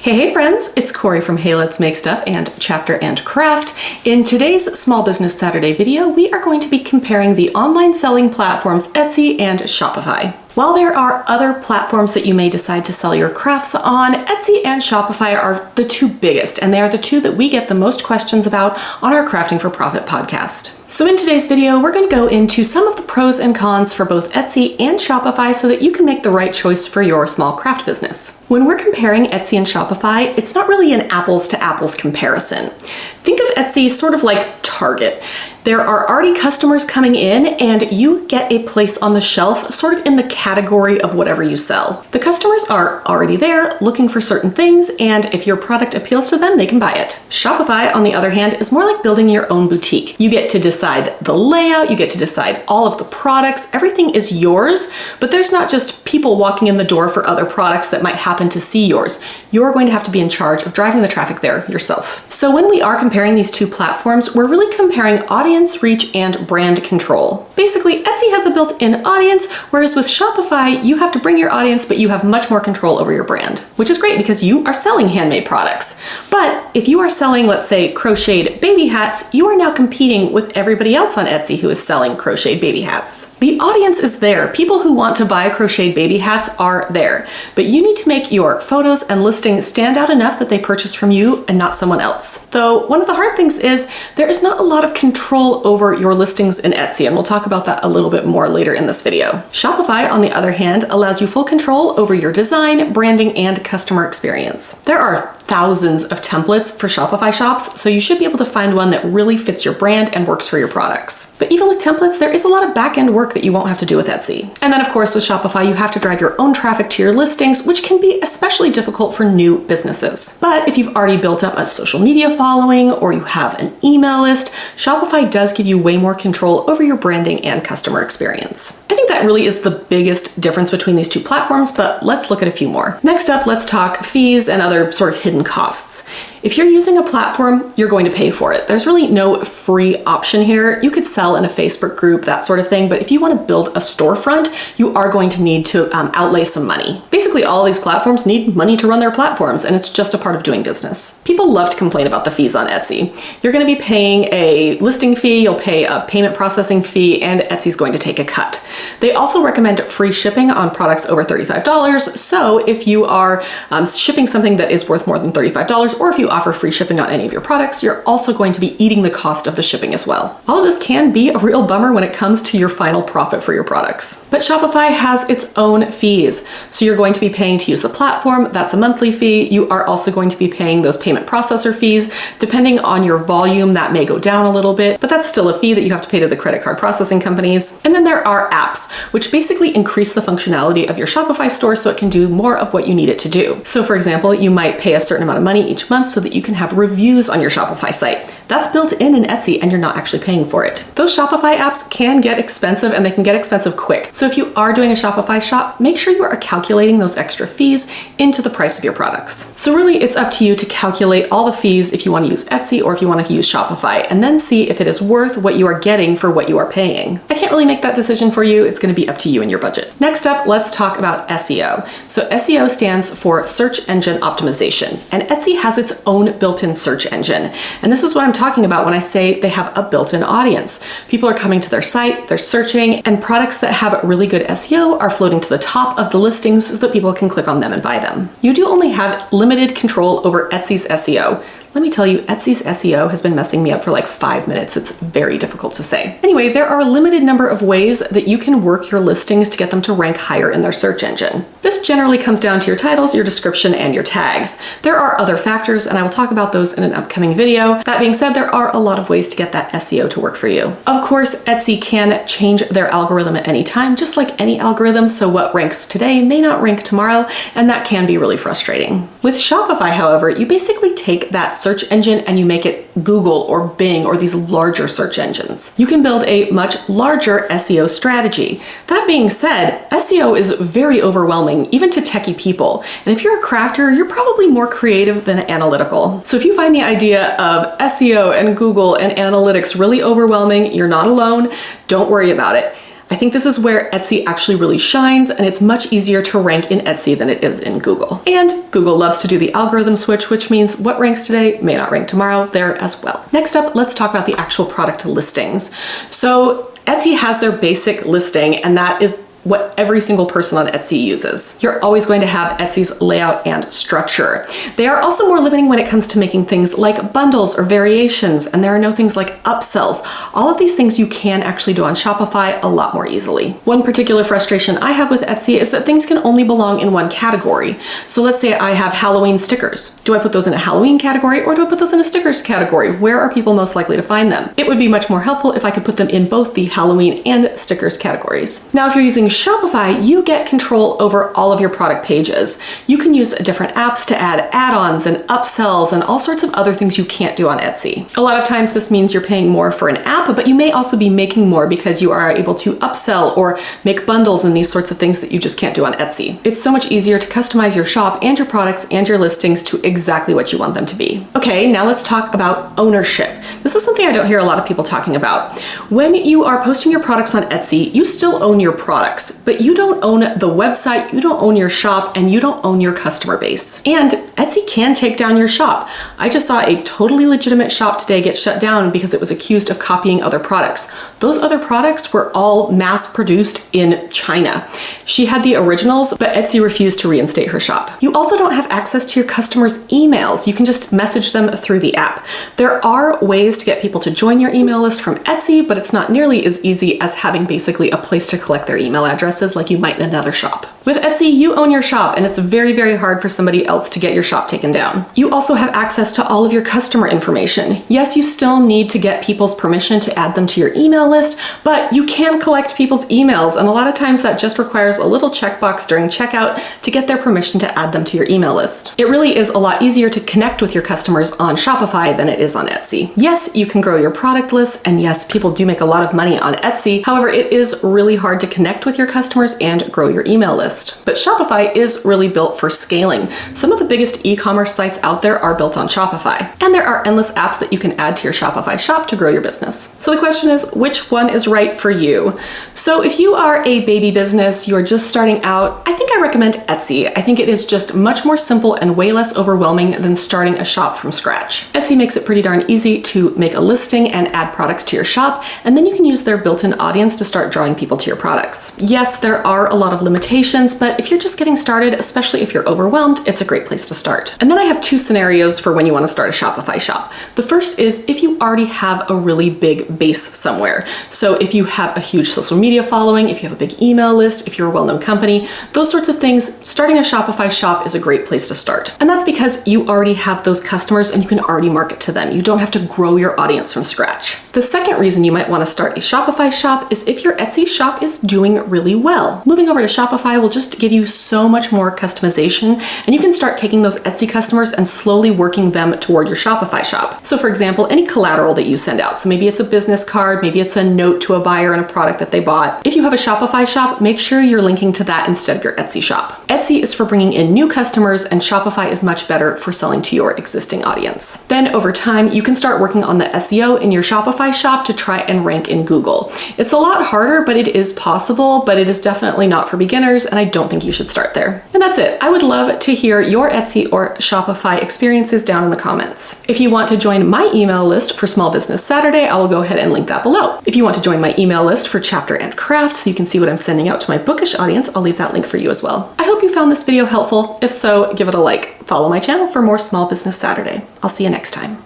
Hey friends, it's Corey from Hey Let's Make Stuff and Chapter and Craft. In today's Small Business Saturday video, we are going to be comparing the online selling platforms Etsy and Shopify. While there are other platforms that you may decide to sell your crafts on, Etsy and Shopify are the two biggest, and they are the two that we get the most questions about on our Crafting for Profit podcast. So in today's video, we're going to go into some of the pros and cons for both Etsy and Shopify so that you can make the right choice for your small craft business. When we're comparing Etsy and Shopify, it's not really an apples to apples comparison. Think of Etsy sort of like Target. There are already customers coming in and you get a place on the shelf sort of in the category of whatever you sell. The customers are already there looking for certain things, and if your product appeals to them, they can buy it. Shopify, on the other hand, is more like building your own boutique. You get to decide the layout, you get to decide all of the products, everything is yours, but there's not just people walking in the door for other products that might happen to see yours. You're going to have to be in charge of driving the traffic there yourself. So when we are comparing these two platforms, we're really comparing audience reach and brand control. Basically, Etsy has a built-in audience, whereas with Shopify, you have to bring your audience, but you have much more control over your brand, which is great because you are selling handmade products. But if you are selling, let's say, crocheted baby hats, you are now competing with everybody else on Etsy who is selling crocheted baby hats. The audience is there. People who want to buy crocheted baby hats are there, but you need to make your photos and listing stand out enough that they purchase from you and not someone else. Though one of the hard things is there is not a lot of control over your listings in Etsy, and we'll talk about that a little bit more later in this video. Shopify, on the other hand, allows you full control over your design, branding, and customer experience. There are thousands of templates for Shopify shops, so you should be able to find one that really fits your brand and works for your products. But even with templates, there is a lot of back-end work that you won't have to do with Etsy. And then of course with Shopify, you have to drive your own traffic to your listings, which can be especially difficult for new businesses. But if you've already built up a social media following or you have an email list, Shopify does give you way more control over your branding and customer experience. I think that really is the biggest difference between these two platforms, but let's look at a few more. Next up, let's talk fees and other sort of hidden costs. If you're using a platform, you're going to pay for it. There's really no free option here. You could sell in a Facebook group, that sort of thing, but if you want to build a storefront, you are going to need to outlay some money. Basically, all these platforms need money to run their platforms, and it's just a part of doing business. People love to complain about the fees on Etsy. You're going to be paying a listing fee, you'll pay a payment processing fee, and Etsy's going to take a cut. They also recommend free shipping on products over $35, so if you are shipping something that is worth more than $35, or if you offer free shipping on any of your products, you're also going to be eating the cost of the shipping as well. All of this can be a real bummer when it comes to your final profit for your products. But Shopify has its own fees. So you're going to be paying to use the platform, that's a monthly fee. You are also going to be paying those payment processor fees. Depending on your volume, that may go down a little bit, but that's still a fee that you have to pay to the credit card processing companies. And then there are apps, which basically increase the functionality of your Shopify store so it can do more of what you need it to do. So for example, you might pay a certain amount of money each month so that you can have reviews on your Shopify site. That's built in Etsy and you're not actually paying for it. Those Shopify apps can get expensive and they can get expensive quick. So if you are doing a Shopify shop, make sure you are calculating those extra fees into the price of your products. So really it's up to you to calculate all the fees if you want to use Etsy or if you want to use Shopify, and then see if it is worth what you are getting for what you are paying. I can't really make that decision for you. It's going to be up to you and your budget. Next up, let's talk about SEO. So SEO stands for search engine optimization, and Etsy has its own built-in search engine. And this is what I'm talking about when I say they have a built-in audience. People are coming to their site, they're searching, and products that have really good SEO are floating to the top of the listings so that people can click on them and buy them. You do only have limited control over Etsy's SEO. Let me tell you, Etsy's SEO has been messing me up for like 5 minutes. It's very difficult to say. Anyway, there are a limited number of ways that you can work your listings to get them to rank higher in their search engine. This generally comes down to your titles, your description, and your tags. There are other factors, and I will talk about those in an upcoming video. That being said, there are a lot of ways to get that SEO to work for you. Of course, Etsy can change their algorithm at any time, just like any algorithm, so what ranks today may not rank tomorrow, and that can be really frustrating. With Shopify, however, you basically take that search engine and you make it Google or Bing or these larger search engines. You can build a much larger SEO strategy. That being said, SEO is very overwhelming, even to techie people. And if you're a crafter, you're probably more creative than analytical. So if you find the idea of SEO and Google and analytics really overwhelming, you're not alone. Don't worry about it. I think this is where Etsy actually really shines, and it's much easier to rank in Etsy than it is in Google. And Google loves to do the algorithm switch, which means what ranks today may not rank tomorrow there as well. Next up, let's talk about the actual product listings. So Etsy has their basic listing, and that is what every single person on Etsy uses. You're always going to have Etsy's layout and structure. They are also more limiting when it comes to making things like bundles or variations, and there are no things like upsells. All of these things you can actually do on Shopify a lot more easily. One particular frustration I have with Etsy is that things can only belong in one category. So let's say I have Halloween stickers. Do I put those in a Halloween category or do I put those in a stickers category? Where are people most likely to find them? It would be much more helpful if I could put them in both the Halloween and stickers categories. Now, if you're using Shopify, you get control over all of your product pages. You can use different apps to add add-ons and upsells and all sorts of other things you can't do on Etsy. A lot of times this means you're paying more for an app, but you may also be making more because you are able to upsell or make bundles and these sorts of things that you just can't do on Etsy. It's so much easier to customize your shop and your products and your listings to exactly what you want them to be. Okay, now let's talk about ownership. This is something I don't hear a lot of people talking about. When you are posting your products on Etsy, you still own your products, but you don't own the website, you don't own your shop, and you don't own your customer base. And Etsy can take down your shop. I just saw a totally legitimate shop today get shut down because it was accused of copying other products. Those other products were all mass produced in China. She had the originals, but Etsy refused to reinstate her shop. You also don't have access to your customers' emails. You can just message them through the app. There are ways to get people to join your email list from Etsy, but it's not nearly as easy as having basically a place to collect their email addresses like you might in another shop. With Etsy, you own your shop, and it's very, very hard for somebody else to get your shop taken down. You also have access to all of your customer information. Yes, you still need to get people's permission to add them to your email list, but you can collect people's emails, and a lot of times that just requires a little checkbox during checkout to get their permission to add them to your email list. It really is a lot easier to connect with your customers on Shopify than it is on Etsy. Yes, you can grow your product list, and yes, people do make a lot of money on Etsy. However, it is really hard to connect with your customers and grow your email list. But Shopify is really built for scaling. Some of the biggest e-commerce sites out there are built on Shopify, and there are endless apps that you can add to your Shopify shop to grow your business. So the question is, which one is right for you? So if you are a baby business, you're just starting out, I think I recommend Etsy. I think it is just much more simple and way less overwhelming than starting a shop from scratch. Etsy makes it pretty darn easy to make a listing and add products to your shop, and then you can use their built-in audience to start drawing people to your products. Yes, there are a lot of limitations, but if you're just getting started, especially if you're overwhelmed, it's a great place to start. And then I have two scenarios for when you want to start a Shopify shop. The first is if you already have a really big base somewhere. So if you have a huge social media following, if you have a big email list, if you're a well-known company, those sorts of things, starting a Shopify shop is a great place to start. And that's because you already have those customers and you can already market to them. You don't have to grow your audience from scratch. The second reason you might want to start a Shopify shop is if your Etsy shop is doing really well. Moving over to Shopify will just give you so much more customization, and you can start taking those Etsy customers and slowly working them toward your Shopify shop. So for example, any collateral that you send out, so maybe it's a business card, maybe it's a note to a buyer on a product that they bought. If you have a Shopify shop, make sure you're linking to that instead of your Etsy shop. Etsy is for bringing in new customers, and Shopify is much better for selling to your existing audience. Then over time, you can start working on the SEO in your Shopify shop to try and rank in Google. It's a lot harder, but it is possible, but it is definitely not for beginners, and I don't think you should start there. And that's it. I would love to hear your Etsy or Shopify experiences down in the comments. If you want to join my email list for Small Business Saturday, I will go ahead and link that below. If you want to join my email list for Chapter and Craft so you can see what I'm sending out to my bookish audience, I'll leave that link for you as well. I hope you found this video helpful. If so, give it a like. Follow my channel for more Small Business Saturday. I'll see you next time.